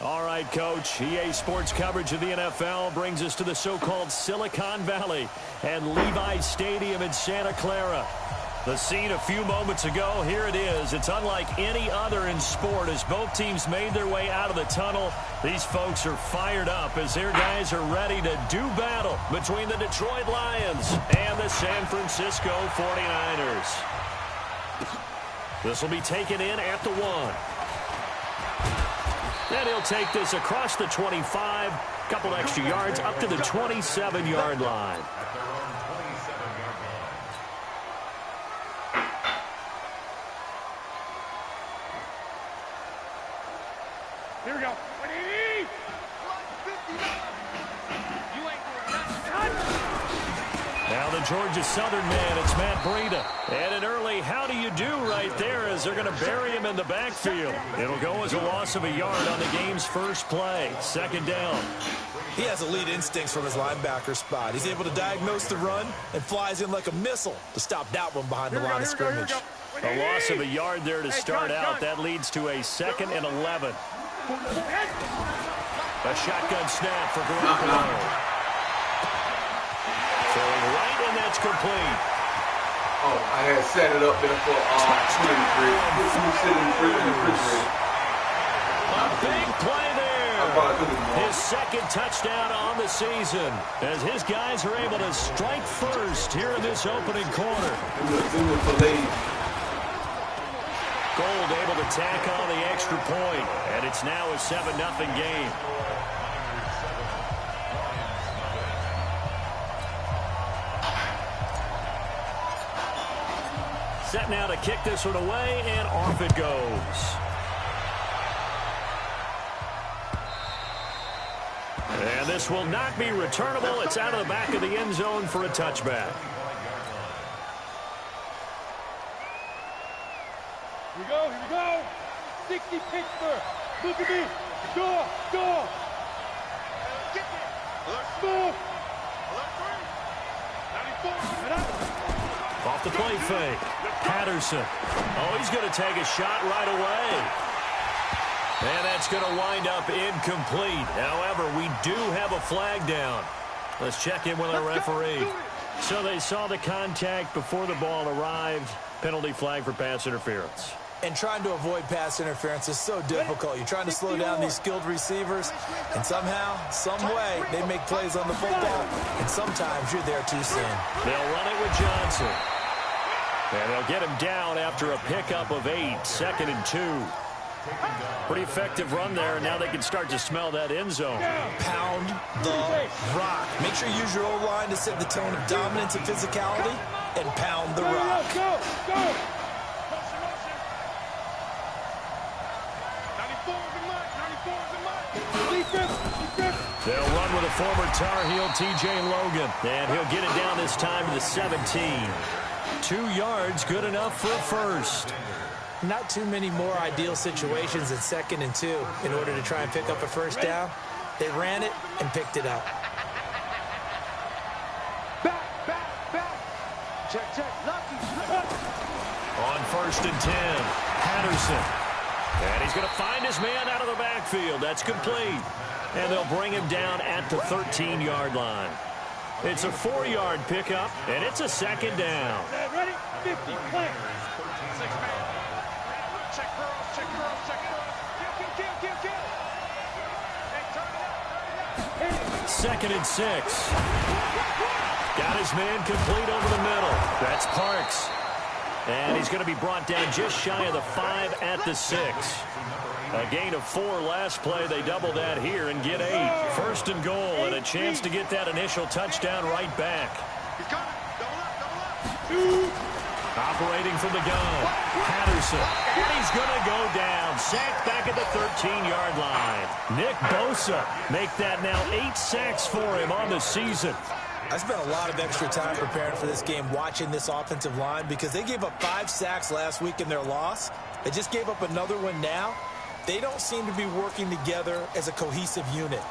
All right, Coach. EA Sports coverage of the NFL brings us to the so-called Silicon Valley and Levi's Stadium in Santa Clara. The scene a few moments ago, here it is. It's unlike any other in sport as both teams made their way out of the tunnel. These folks are fired up as their guys are ready to do battle between the Detroit Lions and the San Francisco 49ers. This will be taken in at the 1. And he'll take this across the 25, couple extra yards up to the 27-yard line. Here we go. Now the Georgia Southern man, it's Matt Breida. And an early how do you do right there as they're going to bury him in the backfield. It'll go as a loss of a yard on the game's first play. Second down. He has elite instincts from his linebacker spot. He's able to diagnose the run and flies in like a missile to stop that one behind the line of scrimmage. A loss of a yard there to start out. That leads to a 2nd and 11. A shotgun snap for Garoppolo. Throwing right, and that's complete. Oh, I had set it up there for 23. A big play there. His second touchdown on the season as his guys are able to strike first here in this opening quarter. Gold able to tack on the extra point, and it's now a 7-0 game. Set now to kick this one away, and off it goes. And this will not be returnable. It's out of the back of the end zone for a touchback. Here we go, here we go. 60 Pittsburgh. Look at me. Door. Move. 94. Off the play fake. Patterson. Oh, he's going to take a shot right away. And that's going to wind up incomplete. However, we do have a flag down. Let's check in with our referee. So they saw the contact before the ball arrived. Penalty flag for pass interference. And trying to avoid pass interference is so difficult. You're trying to slow down these skilled receivers, and somehow, some way, they make plays on the football, and sometimes you're there too soon. They'll run it with Johnson. And they'll get him down after a pickup of 8, 2nd and 2. Pretty effective run there. Now they can start to smell that end zone. Pound the rock. Make sure you use your O-line to set the tone of dominance and physicality, and pound the rock. Go. They'll run with a former Tar Heel, T.J. Logan. And he'll get it down this time to the 17. 2 yards, good enough for a first. Not too many more ideal situations at 2nd and 2 in order to try and pick up a first down. They ran it and picked it up. Back. Check. Lucky. On 1st and 10, Patterson. And he's going to find his man out of the backfield. That's complete. And they'll bring him down at the 13-yard line. It's a 4-yard pickup, and it's a 2nd down. Ready? 50. Play. Second and 6. Got his man complete over the middle. That's Parks. And he's going to be brought down just shy of the 5 at the 6. A gain of 4 last play. They double that here and get 8. 1st and goal and a chance to get that initial touchdown right back. Operating from the gun. Patterson. And he's going to go down. Sacked back at the 13-yard line. Nick Bosa make that now 8 sacks for him on the season. I spent a lot of extra time preparing for this game watching this offensive line because they gave up 5 sacks last week in their loss. They just gave up another one now. They don't seem to be working together as a cohesive unit.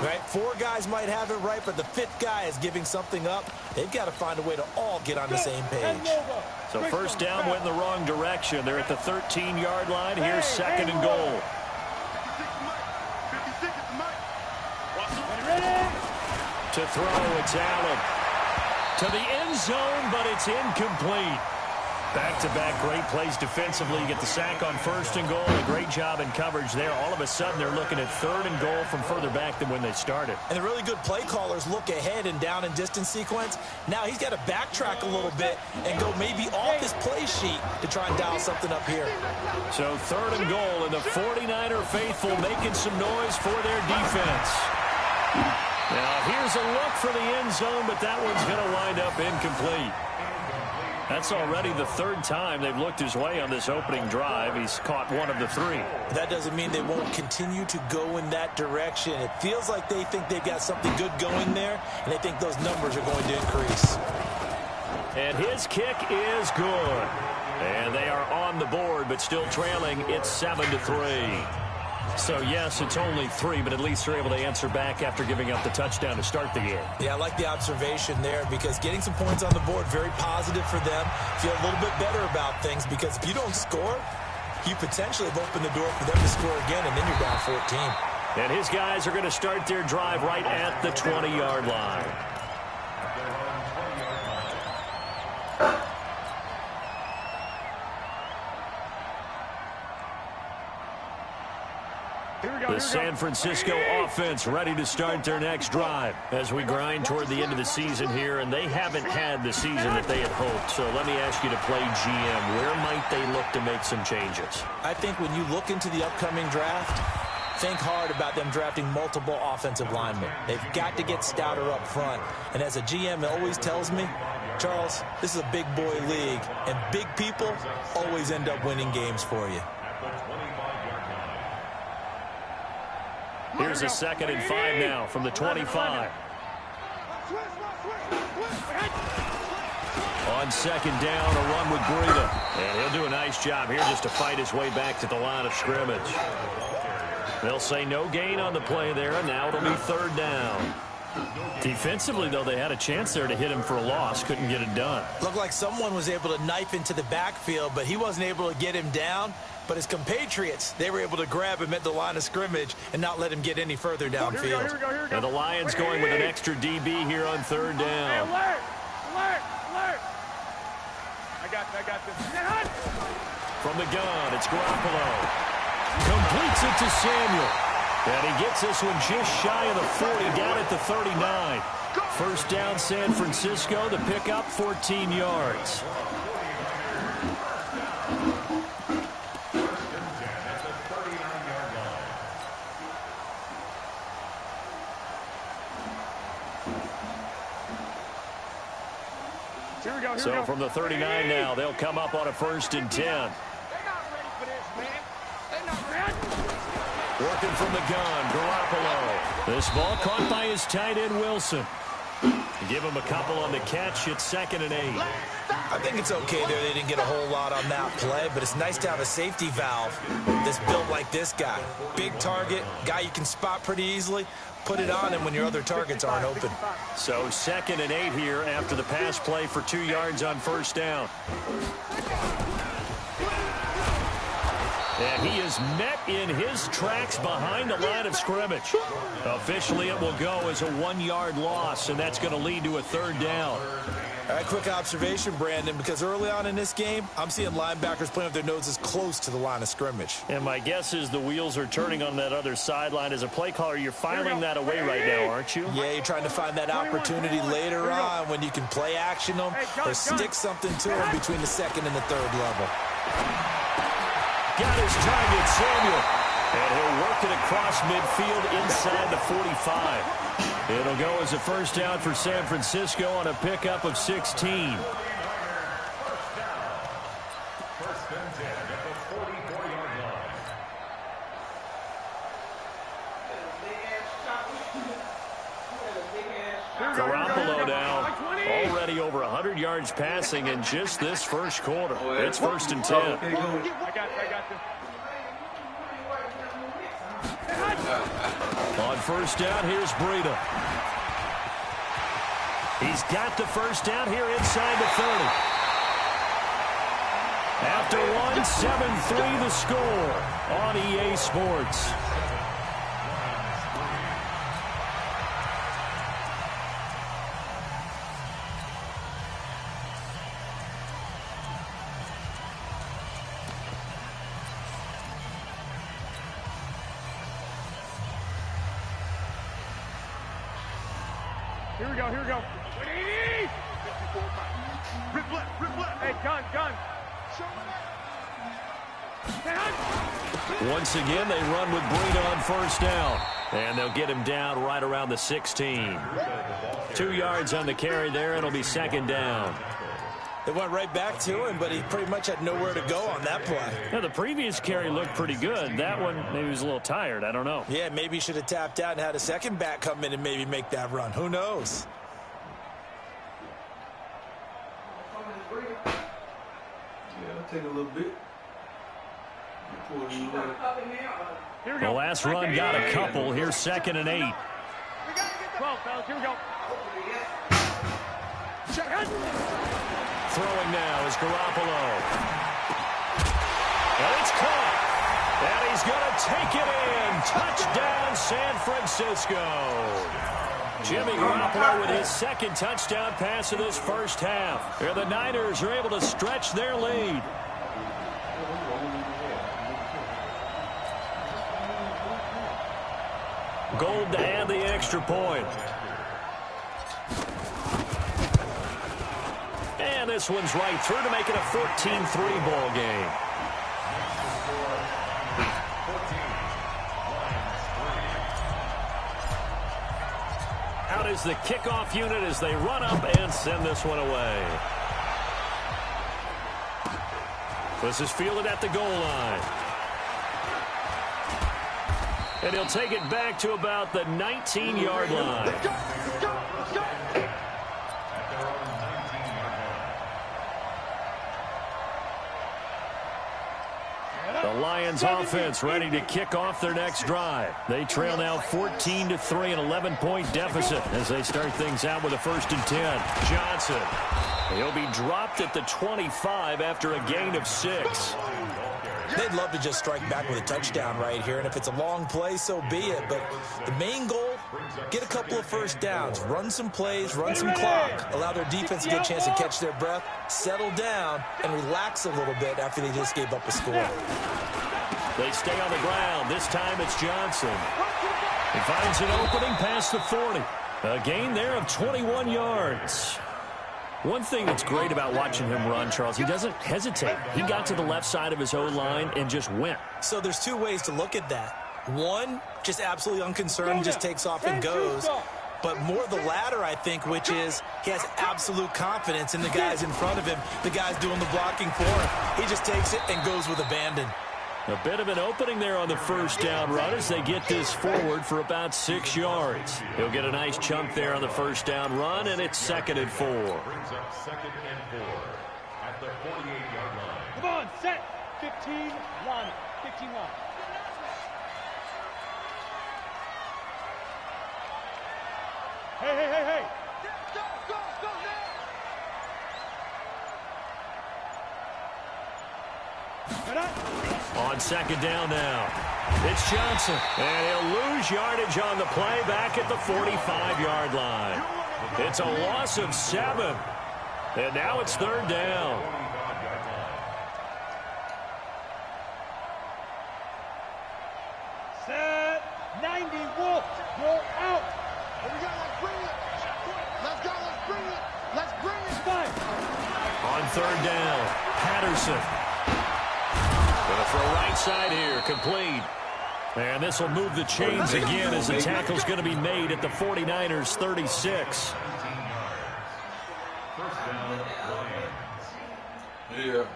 Right? 4 guys might have it right, but the 5th guy is giving something up. They've got to find a way to all get on the same page. So first down went in the wrong direction. They're at the 13-yard line. Here's 2nd and goal. To throw, it's Allen. To the end zone, but it's incomplete. Back-to-back great plays defensively. You get the sack on 1st and goal. A great job in coverage there. All of a sudden, they're looking at 3rd and goal from further back than when they started. And the really good play callers look ahead and down and distance sequence. Now he's got to backtrack a little bit and go maybe off his play sheet to try and dial something up here. So 3rd and goal, and the 49er faithful making some noise for their defense. Now, here's a look for the end zone, but that one's going to wind up incomplete. That's already the 3rd time they've looked his way on this opening drive. He's caught 1 of the 3. That doesn't mean they won't continue to go in that direction. It feels like they think they've got something good going there, and they think those numbers are going to increase. And his kick is good. And they are on the board, but still trailing. It's 7-3. So, yes, it's only 3, but at least they're able to answer back after giving up the touchdown to start the game. Yeah, I like the observation there because getting some points on the board, very positive for them. Feel a little bit better about things because if you don't score, you potentially have opened the door for them to score again, and then you're down 14. And his guys are going to start their drive right at the 20-yard line. The San Francisco offense ready to start their next drive as we grind toward the end of the season here, and they haven't had the season that they had hoped. So let me ask you to play GM. Where might they look to make some changes? I think when you look into the upcoming draft, think hard about them drafting multiple offensive linemen. They've got to get stouter up front. And as a GM always tells me, Charles, this is a big boy league, and big people always end up winning games for you. Here's a 2nd and 5 now from the 25. On 2nd down, a run with Breida. And he'll do a nice job here just to fight his way back to the line of scrimmage. They'll say no gain on the play there, and now it'll be 3rd down. Defensively, though, they had a chance there to hit him for a loss. Couldn't get it done. Looked like someone was able to knife into the backfield, but he wasn't able to get him down. But his compatriots, they were able to grab him at the line of scrimmage and not let him get any further downfield. Here we go. And the Lions going with an extra DB here on 3rd down. Hey, alert! I got this. From the gun, it's Garoppolo. Completes it to Samuel. And he gets this one just shy of the 40, down at the 39. 1st down, San Francisco. The pickup, 14 yards. So from the 39 now, they'll come up on a 1st and 10. They're not ready for this, man. They're not ready. Working from the gun, Garoppolo. This ball caught by his tight end, Wilson. Give him a couple on the catch. It's 2nd and 8. I think it's okay there. They didn't get a whole lot on that play, but it's nice to have a safety valve that's built like this guy. Big target, guy you can spot pretty easily. Put it on him when your other targets aren't open. So 2nd and 8 here after the pass play for 2 yards on 1st down. And he is met in his tracks behind the line of scrimmage. Officially, it will go as a 1-yard loss, and that's going to lead to a 3rd down. All right, quick observation, Brandon, because early on in this game, I'm seeing linebackers playing with their noses close to the line of scrimmage. And my guess is the wheels are turning on that other sideline. As a play caller, you're filing that away right now, aren't you? Yeah, you're trying to find that opportunity later on when you can play action them or stick something to them between the 2nd and the 3rd level. Got his target, Samuel. And he'll work it across midfield inside the 45. It'll go as a 1st down for San Francisco on a pickup of 16. Garoppolo now already over 100 yards passing in just this first quarter. It's 1st and 10. I got this. On 1st down, here's Breida. He's got the 1st down here inside the 30. After one, 7-3 the score on EA Sports. Here we go, here we go. Rip left. Hey, gun. Once again, they run with Breida on first down. And they'll get him down right around the 16. 2 yards on the carry there, and it'll be second down. They went right back to him, but he pretty much had nowhere to go on that play. Now, the previous carry looked pretty good. That one, maybe he was a little tired. I don't know. Yeah, maybe he should have tapped out and had a second back come in and maybe make that run. Who knows? Yeah, it'll take a little bit. The last run got a couple. Here's 2nd and 8. 12, fellas, here we go. Throwing now is Garoppolo. And it's caught. And he's going to take it in. Touchdown, San Francisco. Jimmy Garoppolo with his 2nd touchdown pass of this first half. And the Niners are able to stretch their lead. Gold to add the extra point. And this one's right through to make it a 14-3 ball game. Out is the kickoff unit as they run up and send this one away. This is fielded at the goal line. And he'll take it back to about the 19-yard line. The Lions offense ready to kick off their next drive. They trail now 14-3, an 11-point deficit as they start things out with a 1st and 10. Johnson. He'll be dropped at the 25 after a gain of 6. They'd love to just strike back with a touchdown right here, and if it's a long play, so be it. But the main goal, get a couple of first downs, run some plays, run some clock, allow their defense to get a chance to catch their breath, settle down, and relax a little bit after they just gave up a score. They stay on the ground. This time it's Johnson. He finds an opening past the 40. A gain there of 21 yards. One thing that's great about watching him run, Charles, he doesn't hesitate. He got to the left side of his O-line and just went. So there's 2 ways to look at that. One, just absolutely unconcerned, just takes off and goes. But more the latter, I think, which is he has absolute confidence in the guys in front of him, the guys doing the blocking for him. He just takes it and goes with abandon. A bit of an opening there on the first down run as they get this forward for about 6 yards. He'll get a nice chunk there on the first down run, and it's 2nd and 4. Come on, set. 15, line. 15 line. Hey. Go now. On 2nd down now, it's Johnson. And he'll lose yardage on the play back at the 45-yard line. It's a loss of 7. And now it's 3rd down. Set. 90, Wolf. You're out. Here we go. Let's bring it. Let's go. Let's bring it. Fine. On 3rd down, Patterson. Going to throw right side here, complete. And this will move the chains again as the tackle's going to be made at the 49ers' 36. Yeah. Here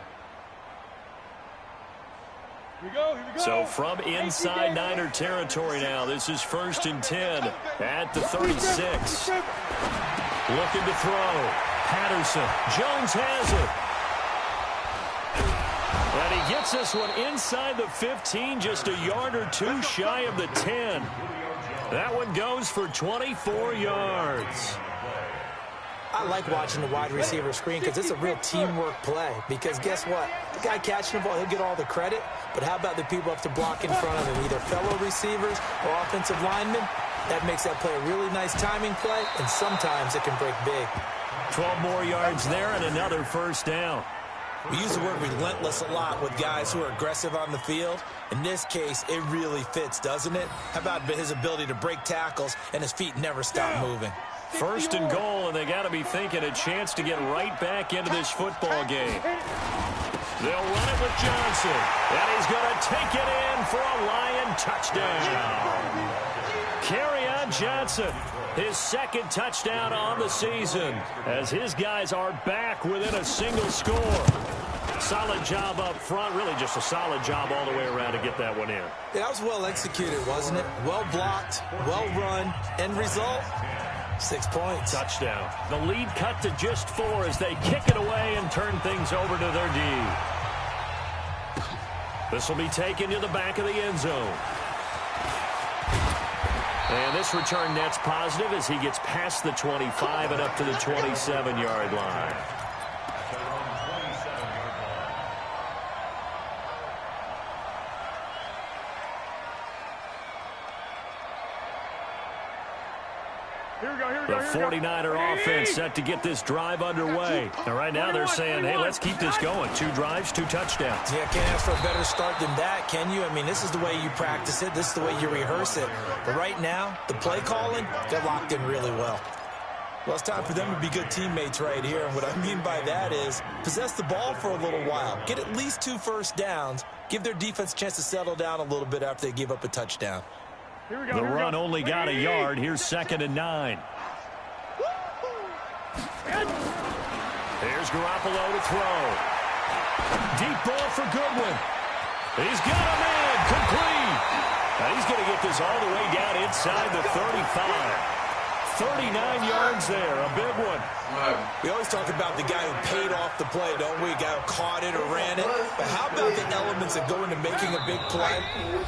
we go. So from inside Niner territory now, this is 1st and 10 at the 36. Looking to throw. Patterson. Jones has it. And he gets this one inside the 15, just a yard or 2 shy of the 10. That one goes for 24 yards. I like watching the wide receiver screen because it's a real teamwork play. Because guess what? The guy catching the ball, he'll get all the credit. But how about the people up to block in front of him, either fellow receivers or offensive linemen? That makes that play a really nice timing play, and sometimes it can break big. 12 more yards there and another 1st down. We use the word relentless a lot with guys who are aggressive on the field. In this case, it really fits, doesn't it? How about his ability to break tackles and his feet never stop moving? First and goal, and they got to be thinking a chance to get right back into this football game. They'll run it with Johnson, and he's going to take it in for a Lion touchdown. Kerryon Johnson, his second touchdown on the season, as his guys are back within a single score. Solid job up front, really just a solid job all the way around to get that one in. Yeah, that was well executed, wasn't it? Well blocked, well run, end result, 6 points. Touchdown. The lead cut to just 4 as they kick it away and turn things over to their D. This will be taken to the back of the end zone. And this return net's positive as he gets past the 25 and up to the 27-yard line. The 49er offense set to get this drive underway. And right now they're saying, hey, let's keep this going. 2 drives, 2 touchdowns. Yeah, can't ask for a better start than that, can you? I mean, this is the way you practice it. This is the way you rehearse it. But right now, the play calling, they're locked in really well. Well, it's time for them to be good teammates right here. And what I mean by that is possess the ball for a little while. Get at least 2 first downs. Give their defense a chance to settle down a little bit after they give up a touchdown. The run only got a yard. Here's 2nd and 9. Here's Garoppolo to throw. Deep ball for Goodwin. He's got a man complete. Now he's going to get this all the way down inside the 35. 39 yards there, a big one. We always talk about the guy who paid off the play, don't we? A guy who caught it or ran it. But how about the elements that go into making a big play?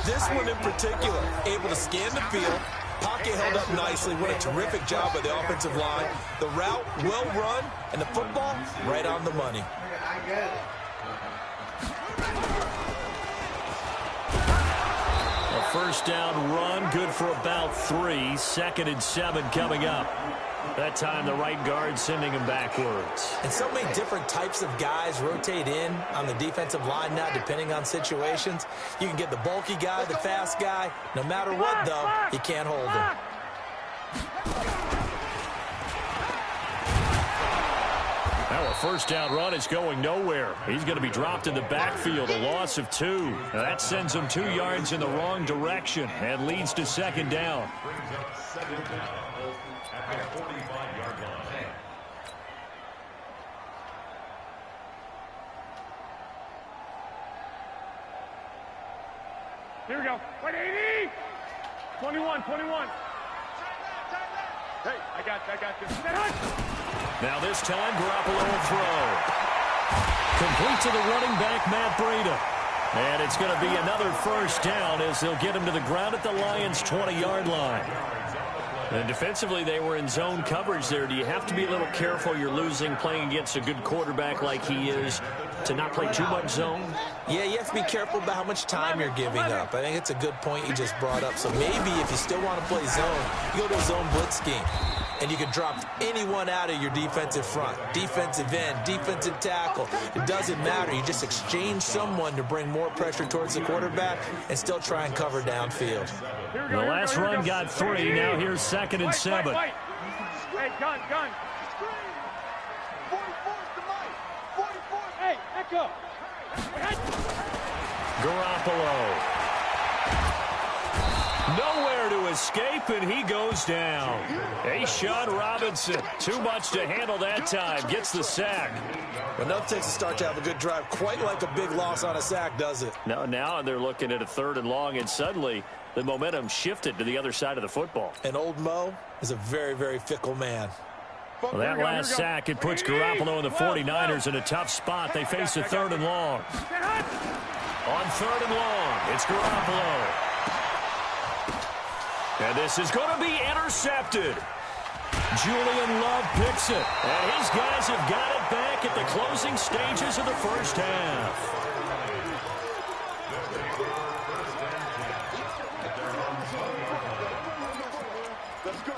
This one in particular, able to scan the field, pocket held up nicely. What a terrific job by the offensive line. The route, well run, and the football, right on the money. I got it. A first down run, good for about 3. 2nd and 7 coming up. That time the right guard sending him backwards. And so many different types of guys rotate in on the defensive line now, depending on situations. You can get the bulky guy, the fast guy. No matter what, though, you can't hold him. Now a first down run is going nowhere. He's going to be dropped in the backfield, a loss of 2. Now that sends him 2 yards in the wrong direction and leads to 2nd down. Here we go. Wait, 80! 21. Hey, I got this. Now this time, Garoppolo will throw. Complete to the running back, Matt Breida. And it's going to be another first down as they'll get him to the ground at the Lions' 20-yard line. And defensively, they were in zone coverage there. Do you have to be a little careful? You're losing playing against a good quarterback like he is to not play too much zone? Yeah, you have to be careful about how much time you're giving up. I think it's a good point you just brought up. So maybe if you still want to play zone, you go to a zone blitz scheme. And you can drop anyone out of your defensive front. Defensive end, defensive tackle. It doesn't matter. You just exchange someone to bring more pressure towards the quarterback and still try and cover downfield. The last run got 3. Now here's 2nd and 7. Hey, gun. 44 Hey, echo. Garoppolo. Nowhere to escape, and he goes down. Sean Robinson, too much to handle that time, gets the sack. Enough takes a start to have a good drive, quite like a big loss on a sack, does it? No, now they're looking at a 3rd and long, and suddenly the momentum shifted to the other side of the football. And old Mo is a very, very fickle man. Well, that last sack, it puts Garoppolo and the 49ers in a tough spot. They face a 3rd and long. On 3rd and long, it's Garoppolo. And this is going to be intercepted. Julian Love picks it. And his guys have got it back at the closing stages of the first half. Let's go.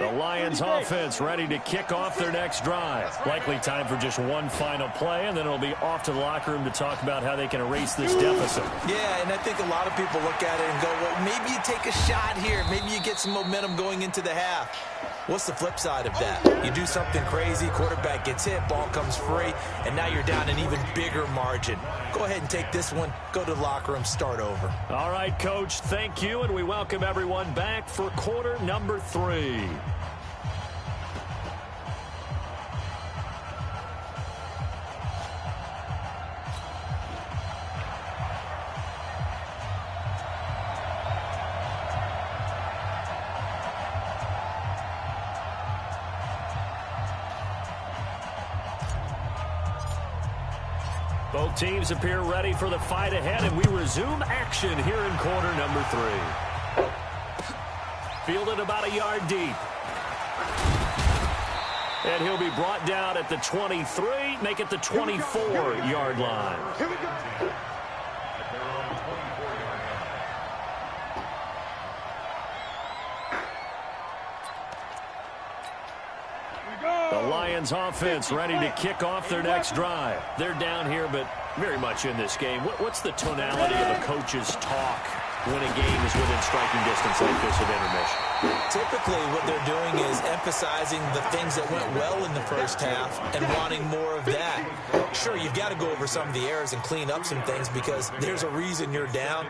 The Lions offense ready to kick off their next drive. Likely time for just one final play, and then it'll be off to the locker room to talk about how they can erase this deficit. Yeah, and I think a lot of people look at it and go, well, maybe you take a shot here. Maybe you get some momentum going into the half. What's the flip side of that? You do something crazy, quarterback gets hit, ball comes free, and now you're down an even bigger margin. Go ahead and take this one, go to the locker room, start over. All right, Coach, thank you, and we welcome everyone back for quarter number 3. Both teams appear ready for the fight ahead, and we resume action here in quarter number 3. Fielded about a yard deep. And he'll be brought down at the 23, make it the 24-yard line. Here we go. The Lions offense ready to kick off their next drive. They're down here, but very much in this game. What's the tonality of a coach's talk when a game is within striking distance like this at intermission? Typically, what they're doing is emphasizing the things that went well in the first half and wanting more of that. Sure, you've got to go over some of the errors and clean up some things because there's a reason you're down.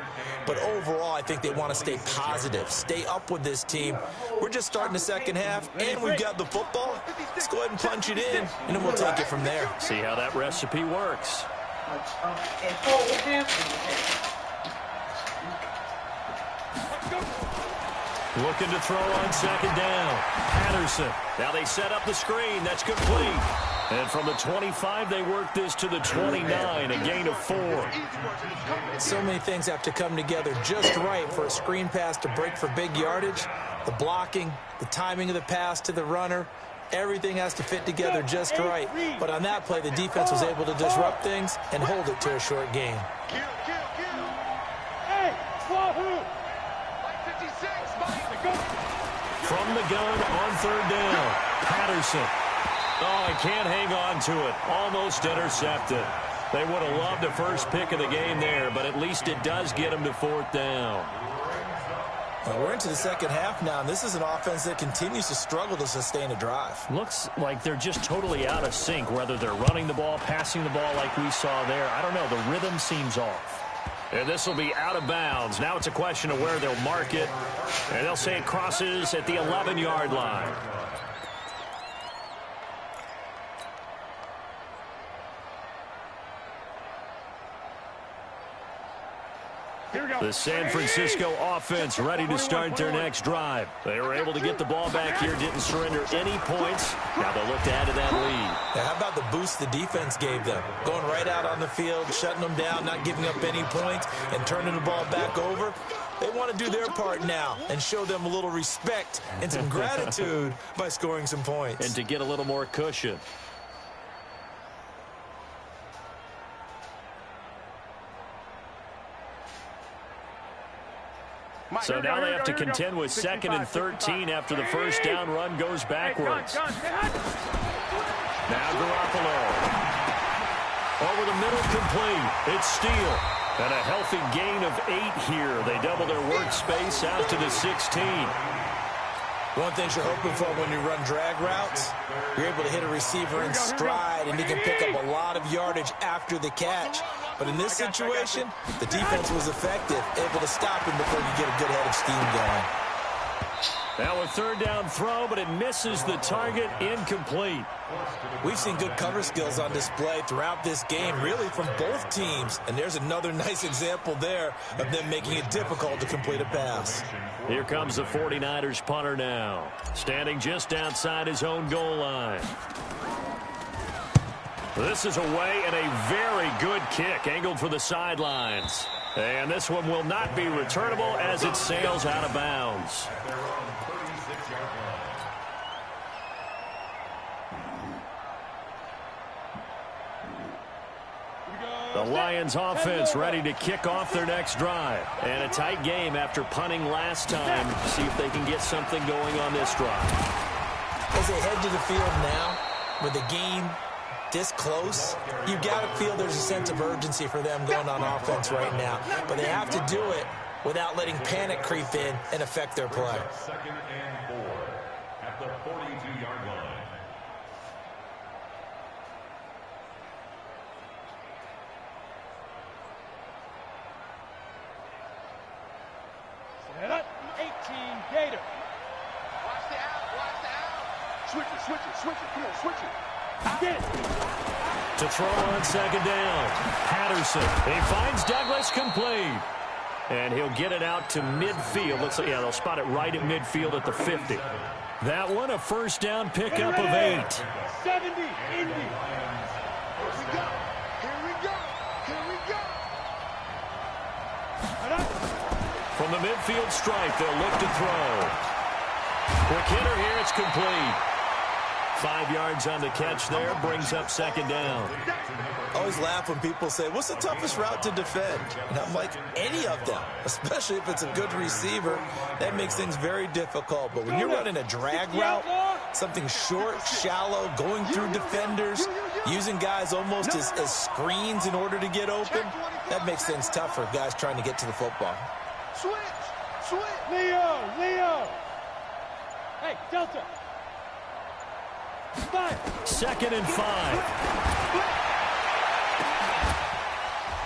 But overall, I think they want to stay positive, stay up with this team. We're just starting the second half, and we've got the football. Let's go ahead and punch it in, and then we'll take it from there. See how that recipe works. Looking to throw on second down. Patterson. Now they set up the screen. That's complete. And from the 25, they work this to the 29, a gain of 4. So many things have to come together just right for a screen pass to break for big yardage. The blocking, the timing of the pass to the runner, everything has to fit together just right. But on that play, the defense was able to disrupt things and hold it to a short gain. Hey, Wahoo! From the gun on third down. Patterson. Oh, he can't hang on to it. Almost intercepted. They would have loved a first pick of the game there, but at least it does get them to fourth down. Well, we're into the second half now, and this is an offense that continues to struggle to sustain a drive. Looks like they're just totally out of sync, whether they're running the ball, passing the ball like we saw there. I don't know. The rhythm seems off. And this will be out of bounds. Now it's a question of where they'll mark it. And they'll say it crosses at the 11-yard line. The San Francisco offense ready to start their next drive. They were able to get the ball back here, didn't surrender any points. Now they'll look to add to that lead. Now, how about the boost the defense gave them? Going right out on the field, shutting them down, not giving up any points, and turning the ball back over. They want to do their part now and show them a little respect and some gratitude by scoring some points. And to get a little more cushion. So now they have to contend with 2nd and 13 after the first down run goes backwards. Now Garoppolo. Over the middle, complete. It's Steele. And a healthy gain of 8 here. They double their workspace out to the 16. One thing you're hoping for when you run drag routes, you're able to hit a receiver in stride, and he can pick up a lot of yardage after the catch. But in this situation, the defense was effective, able to stop him before you get a good head of steam going. Now a third down throw, but it misses the target, incomplete. We've seen good cover skills on display throughout this game, really from both teams. And there's another nice example there of them making it difficult to complete a pass. Here comes the 49ers punter now, standing just outside his own goal line. This is away and a very good kick, angled for the sidelines. And this one will not be returnable as it sails out of bounds. The Lions offense ready to kick off their next drive. And a tight game after punting last time. See if they can get something going on this drive. as they head to the field now, with the game this close, you got to feel there's a sense of urgency for them going on offense right now. But they have to do it without letting panic creep in and affect their play. 2nd and 4 at the 42-yard line. Set up. 18 Gator. Watch the out. Watch the out. Switch it. Switch it. Switch it. Come on. Switch it. Get it. To throw on 2nd down. Patterson. He finds Douglas complete. And he'll get it out to midfield. Looks like, yeah, they'll spot it right at midfield at the 50. That one, a first down pickup of 8. 70, Indy. Here we go. Here we go. Here we go. From the midfield stripe, they'll look to throw. Quick hitter here, it's complete. 5 yards on the catch there, brings up 2nd down. I always laugh when people say, what's the toughest route to defend? And I'm like, any of them, especially if it's a good receiver. That makes things very difficult. But when you're running a drag route, something short, shallow, going through defenders, using guys almost as screens in order to get open, that makes things tough for guys trying to get to the football. Switch. Switch. Leo. Hey, Delta. 2nd and 5.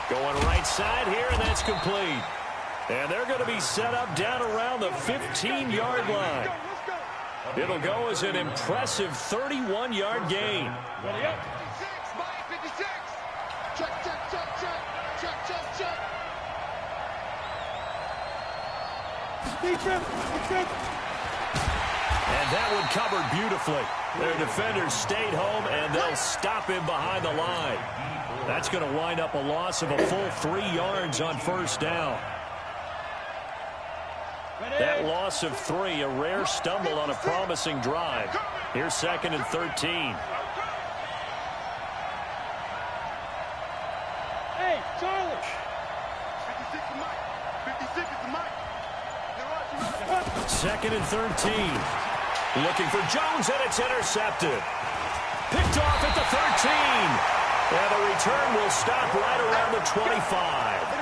Going right side here, and that's complete. And they're going to be set up down around the 15-yard line. It'll go as an impressive 31-yard gain. Ready up. 56. Mike 56. Check, check, check, check. Check, check, check. Defense. And that one covered beautifully. Their defenders stayed home, and they'll stop him behind the line. That's going to wind up a loss of a full 3 yards on first down. That loss of 3, a rare stumble on a promising drive. Here's 2nd and 13. Hey, Charlie. 56 is Mike. 56 is Mike. 2nd and 13. Looking for Jones, and it's intercepted. Picked off at the 13. And the return will stop right around the 25.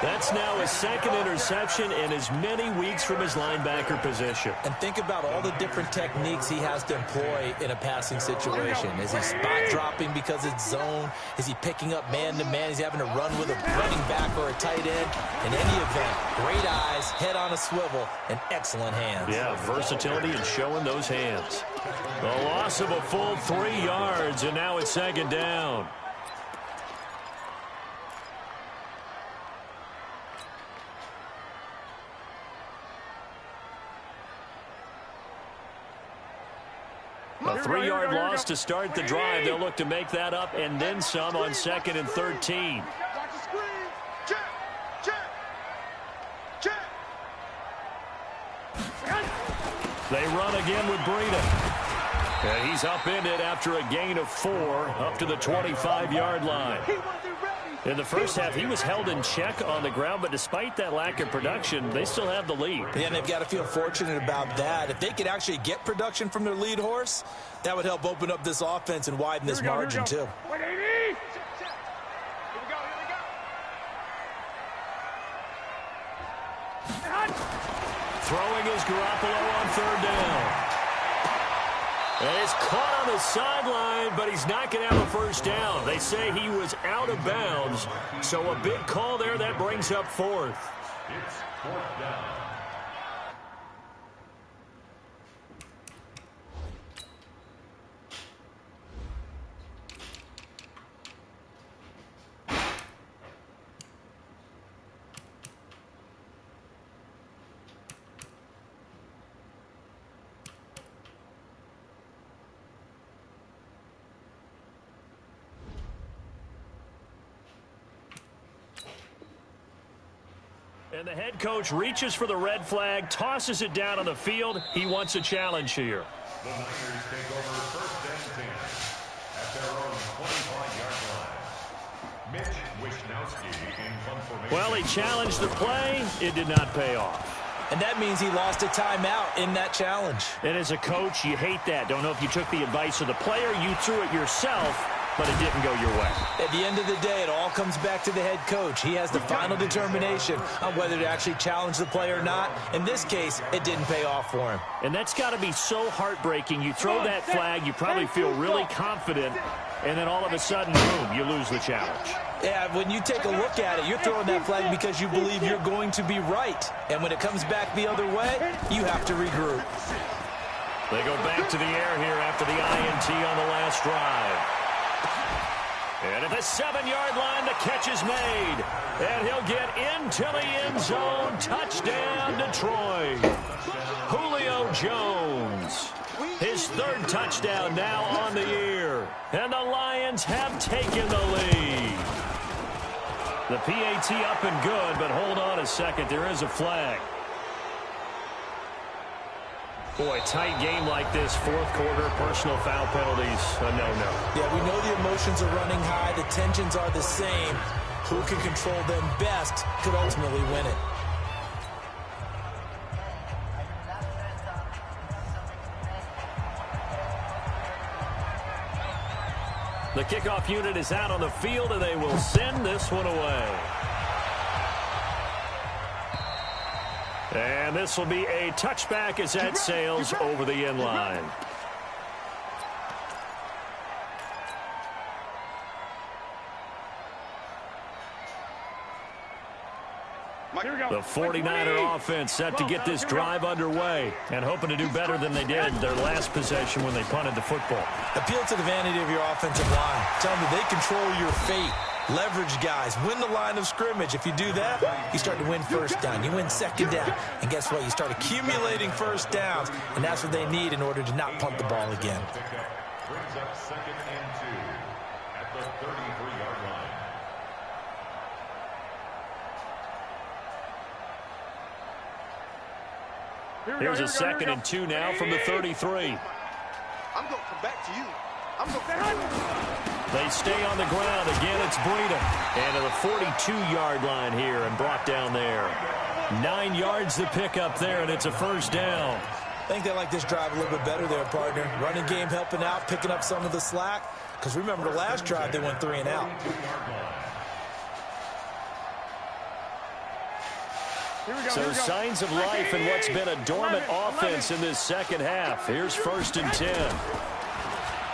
That's now his 2nd interception in as many weeks from his linebacker position. And think about all the different techniques he has to employ in a passing situation. Is he spot dropping because it's zone? Is he picking up man-to-man? Is he having to run with a running back or a tight end? In any event, great eyes, head on a swivel, and excellent hands. Yeah, versatility and showing those hands. The loss of a full 3 yards, and now it's 2nd down. A 3-yard loss to start the drive. They'll look to make that up and then some on 2nd and 13. Watch the screen. Check. Check. Check. They run again with Breida. And he's upended after a gain of 4 up to the 25-yard line. In the first half, he was held in check on the ground, but despite that lack of production, they still have the lead. Yeah, and they've got to feel fortunate about that. If they could actually get production from their lead horse, that would help open up this offense and widen this margin, too. 180. Here we go. Throwing is Garoppolo on 3rd down. And he's caught on the sideline, but he's not going to have a first down. They say he was out of bounds, so a big call there. That brings up 4th. It's 4th down. And the head coach reaches for the red flag, tosses it down on the field. He wants a challenge here. The Niners take over 1st and 10 at their own 25-yard line. Mitch Wisnowski in punt formation. Well, he challenged the play. It did not pay off. And that means he lost a timeout in that challenge. And as a coach, you hate that. Don't know if you took the advice of the player, you threw it yourself, but it didn't go your way. At the end of the day, it all comes back to the head coach. He has the final determination on whether to actually challenge the play or not. In this case, it didn't pay off for him. And that's got to be so heartbreaking. You throw that flag, you probably feel really confident, and then all of a sudden, boom, you lose the challenge. Yeah, when you take a look at it, you're throwing that flag because you believe you're going to be right. And when it comes back the other way, you have to regroup. They go back to the air here after the INT on the last drive. And at the 7-yard line, the catch is made. And he'll get into the end zone. Touchdown, Detroit. Julio Jones. His third touchdown now on the year. And the Lions have taken the lead. The PAT up and good, but hold on a second. There is a flag. Boy, tight game like this, fourth quarter, personal foul penalties, a no-no. Yeah, we know the emotions are running high. The tensions are the same. Who can control them best could ultimately win it. The kickoff unit is out on the field, and they will send this one away. And this will be a touchback as that sails over the end line. The 49er offense set to get this drive underway and hoping to do better than they did their last possession when they punted the football. Appeal to the vanity of your offensive line. Tell them they control your fate. Leverage guys. Win the line of scrimmage. If you do that, you start to win first down. You win second down. And guess what? You start accumulating first downs. And that's what they need in order to not punt the ball again. Brings up 2nd and 2 at the 33-yard line. Here's a 2nd and 2 now from the 33. I'm going to come back to you. I'm going to They stay on the ground. Again, it's Breida. And to the 42-yard line here and brought down there. 9 yards to pick up there, and it's a first down. I think they like this drive a little bit better there, partner. Running game helping out, picking up some of the slack. Because remember, the last drive, they went 3 and out. So signs of life in what's been a dormant offense in this second half. Here's 1st and 10.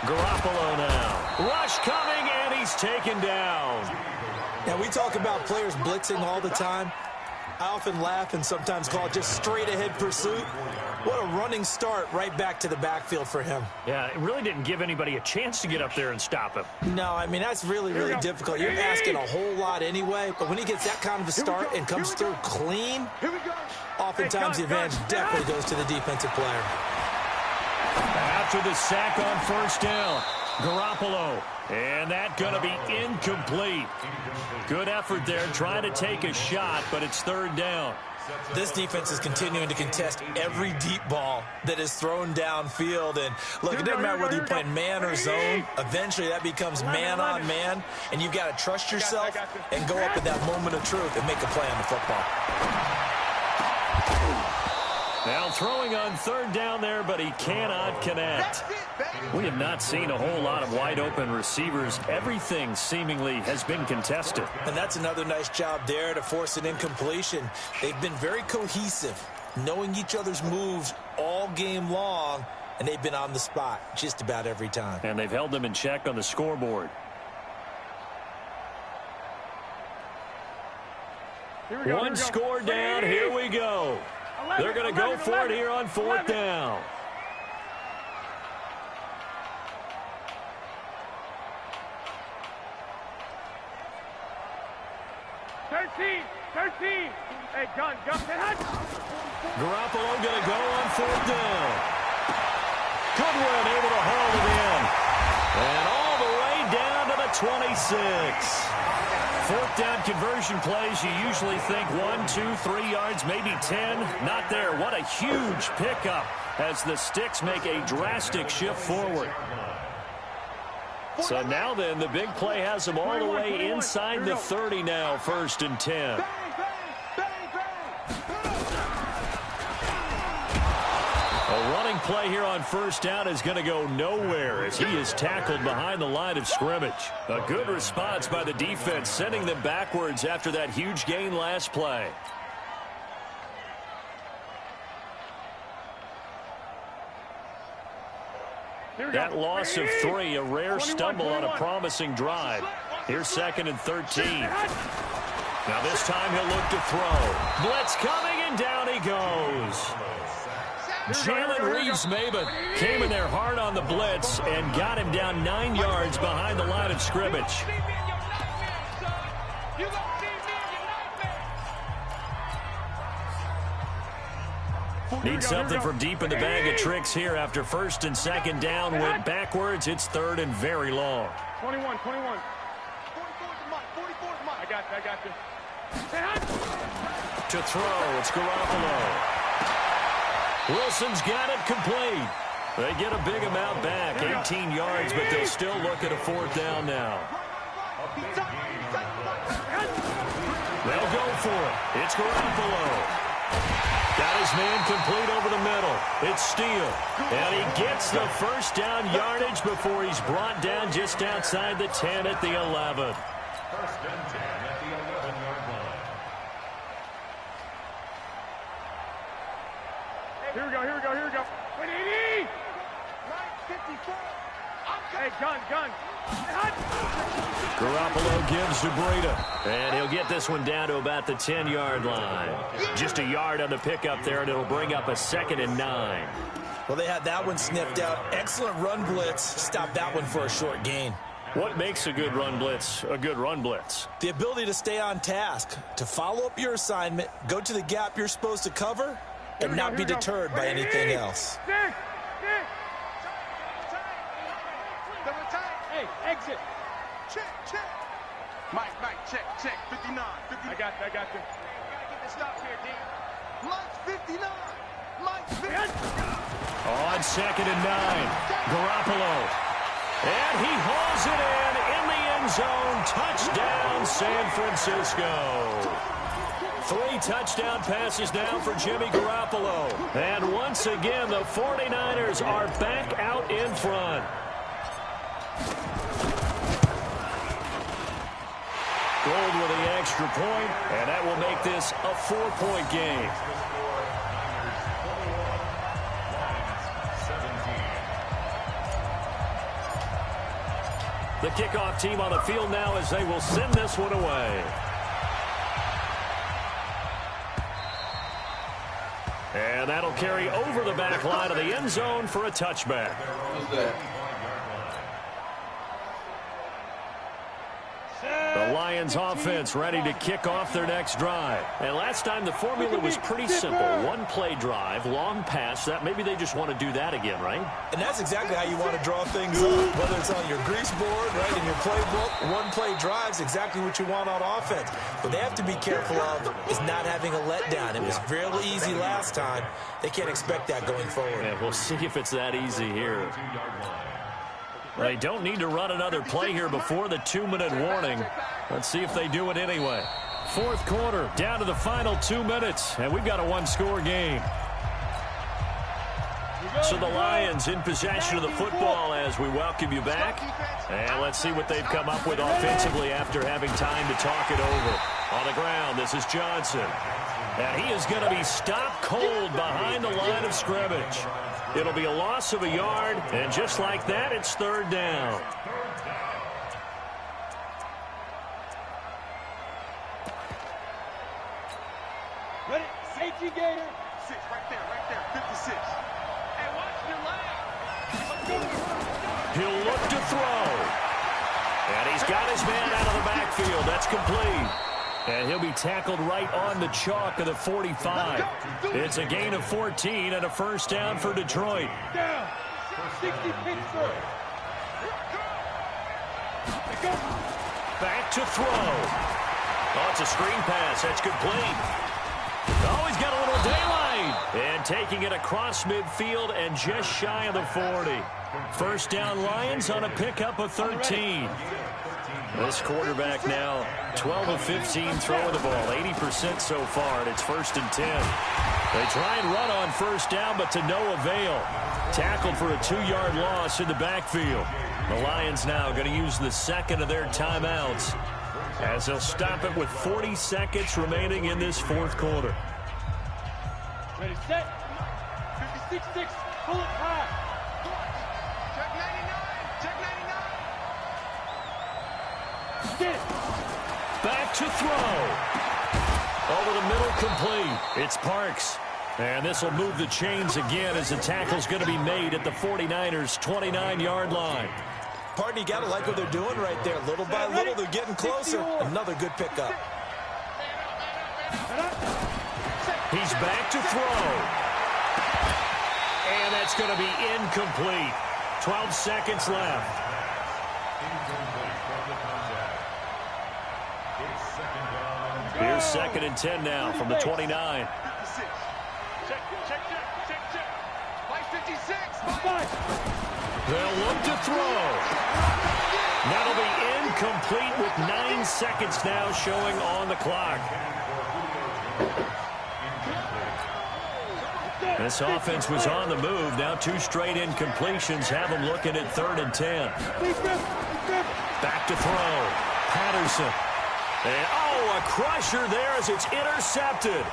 Garoppolo now. Rush coming, and he's taken down. Now, we talk about players blitzing all the time. I often laugh and sometimes call it just straight-ahead pursuit. What a running start right back to the backfield for him. Yeah, it really didn't give anybody a chance to get up there and stop him. No, I mean, that's really, really difficult. You're asking a whole lot anyway, but when he gets that kind of a start and comes through clean, oftentimes the advantage definitely goes to the defensive player. After the sack on 1st down, Garoppolo. And that going to be incomplete. Good effort there, trying to take a shot, but it's 3rd down. This defense is continuing to contest every deep ball that is thrown downfield. And look, it doesn't matter whether you're playing man or zone. Eventually, that becomes man on man. And you've got to trust yourself and go up at that moment of truth and make a play on the football. Now throwing on 3rd down there, but he cannot connect. We have not seen a whole lot of wide-open receivers. Everything seemingly has been contested. And that's another nice job there to force an incompletion. They've been very cohesive, knowing each other's moves all game long, and they've been on the spot just about every time. And they've held them in check on the scoreboard. One score down. Here we go. They're going to go for it here on 4th down. Hey, John, Garoppolo going to go on 4th down. Goodwin able to haul it in. And all the way down to the 26. 4th down conversion plays, you usually think 1, 2, 3 yards, maybe 10. Not there. What a huge pickup as the Sticks make a drastic shift forward. So now then, the big play has them all the way inside the 30 now, 1st and 10. play here on first down is going to go nowhere as he is tackled behind the line of scrimmage. A good response by the defense, sending them backwards after that huge gain last play. That loss of 3, a rare stumble on a promising drive. Here's 2nd and 13. Now this time he'll look to throw. Blitz coming, and down he goes. Jalen Reeves-Maybin came in there hard on the blitz and got him down 9 yards behind the line of scrimmage. Need something from deep in the bag of tricks here after 1st and 2nd down went backwards. It's 3rd and very long. 21. 44's I got you. To throw, it's Garoppolo. Wilson's got it complete. They get a big amount back, 18 yards, but they'll still look at a 4th down now. They'll go for it. It's Garoppolo. Got his man complete over the middle. It's Steele. And he gets the 1st down yardage before he's brought down just outside the 10 at the 11. 1st and 10 at the 11-yard line. Here we go. 180! 54! Hey, gun! Garoppolo gives to Breida, and he'll get this one down to about the 10-yard line. Just a yard on the pickup there, and it'll bring up a 2nd and 9. Well, they had that one sniffed out. Excellent run blitz. Stop that one for a short gain. What makes a good run blitz a good run blitz? The ability to stay on task, to follow up your assignment, go to the gap you're supposed to cover, and not be deterred by anything else. Hey, exit. Check. Mike, check. 59. I got you. Gotta get the stop here, D. Mike's 59. Mike's 59. On 2nd and 9, Garoppolo. And he hauls it in the end zone. Touchdown, San Francisco. 3 touchdown passes now for Jimmy Garoppolo. And once again, the 49ers are back out in front. Gold with the extra point, and that will make this a 4-point game. The kickoff team on the field now as they will send this one away. And that'll carry over the back line of the end zone for a touchback. What's that? The Lions offense ready to kick off their next drive. And last time the formula was pretty simple. 1-play drive, long pass. That maybe they just want to do that again, right? And that's exactly how you want to draw things up. Whether it's on your grease board, right, in your playbook, 1-play drive's exactly what you want on offense. What they have to be careful of is not having a letdown. It was fairly easy last time. They can't expect that going forward. Yeah, we'll see if it's that easy here. They don't need to run another play here before the 2-minute warning. Let's see if they do it anyway. 4th quarter, down to the final 2 minutes, and we've got a 1-score game. So the Lions in possession of the football as we welcome you back. And let's see what they've come up with offensively after having time to talk it over. On the ground, this is Johnson. And he is going to be stopped cold behind the line of scrimmage. It'll be a loss of a yard, and just like that, it's 3rd down. Ready? Safety gator. 6, right there. 56. Hey, watch your line. He'll look to throw. And he's got his man out of the backfield. That's complete. And he'll be tackled right on the chalk of the 45. It's a gain of 14 and a 1st down for Detroit. Down. 60 Pittsburgh. Back to throw. Oh, it's a screen pass. That's complete. Oh, he's got a little daylight. And taking it across midfield and just shy of the 40. 1st down Lions on a pickup of 13. This quarterback now 12 of 15 throwing the ball, 80% so far, and it's 1st and 10. They try and run on first down, but to no avail. Tackled for a 2-yard loss in the backfield. The Lions now going to use the second of their timeouts as they'll stop it with 40 seconds remaining in this fourth quarter. Ready, set. 56-6. Pull it high. Check 99. Check 99. Get it. Back to throw. Over the middle, complete. It's Parks. And this will move the chains again as the tackle's going to be made at the 49ers' 29-yard line. Partner, you got to like what they're doing right there. Little by little, they're getting closer. Another good pickup. He's back to throw. And that's going to be incomplete. 12 seconds left. Here's 2nd and 10 now from the 29. Check. 56. They'll look to throw. That'll be incomplete with 9 seconds now showing on the clock. This offense was on the move. Now 2 straight incompletions have them looking at 3rd and 10. Back to throw. Patterson. And, a crusher there as it's intercepted.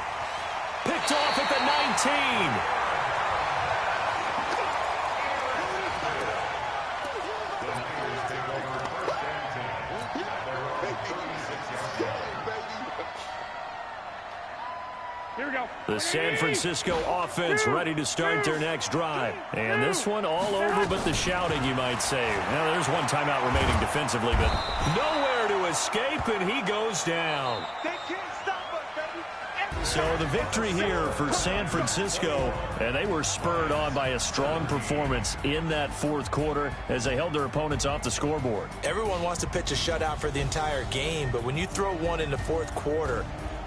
Picked off at the 19. Here we go. The San Francisco offense ready to start their next drive. And this one all over but the shouting, you might say. Now, there's one timeout remaining defensively, but nowhere to escape, and he goes down. They can't stop us, baby. So the victory here for San Francisco, and they were spurred on by a strong performance in that fourth quarter as they held their opponents off the scoreboard. Everyone wants to pitch a shutout for the entire game, but when you throw one in the fourth quarter,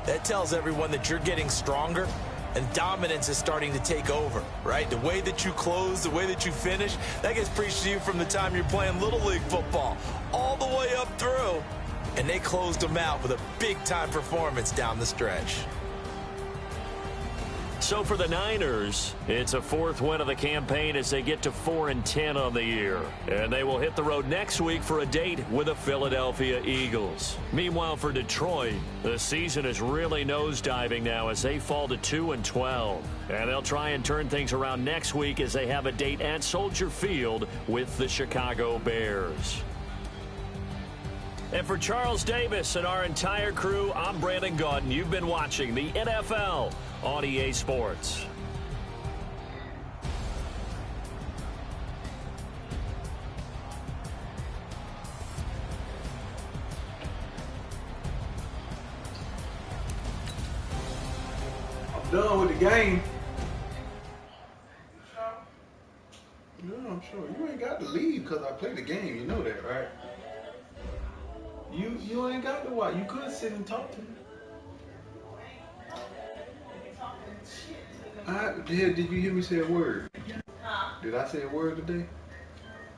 that tells everyone that you're getting stronger and dominance is starting to take over, right? The way that you close, the way that you finish, that gets preached to you from the time you're playing Little League football all the way up through. And they closed them out with a big-time performance down the stretch. So for the Niners, it's a 4th win of the campaign as they get to 4-10 on the year. And they will hit the road next week for a date with the Philadelphia Eagles. Meanwhile, for Detroit, the season is really nosediving now as they fall to 2-12. And they'll try and turn things around next week as they have a date at Soldier Field with the Chicago Bears. And for Charles Davis and our entire crew, I'm Brandon Gaudin. You've been watching the NFL on EA Sports. I'm done with the game. No, I'm sure. You ain't got to leave because I play the game. You know that, right? You ain't got to watch. You could sit and talk to me. Did you hear me say a word? Did I say a word today?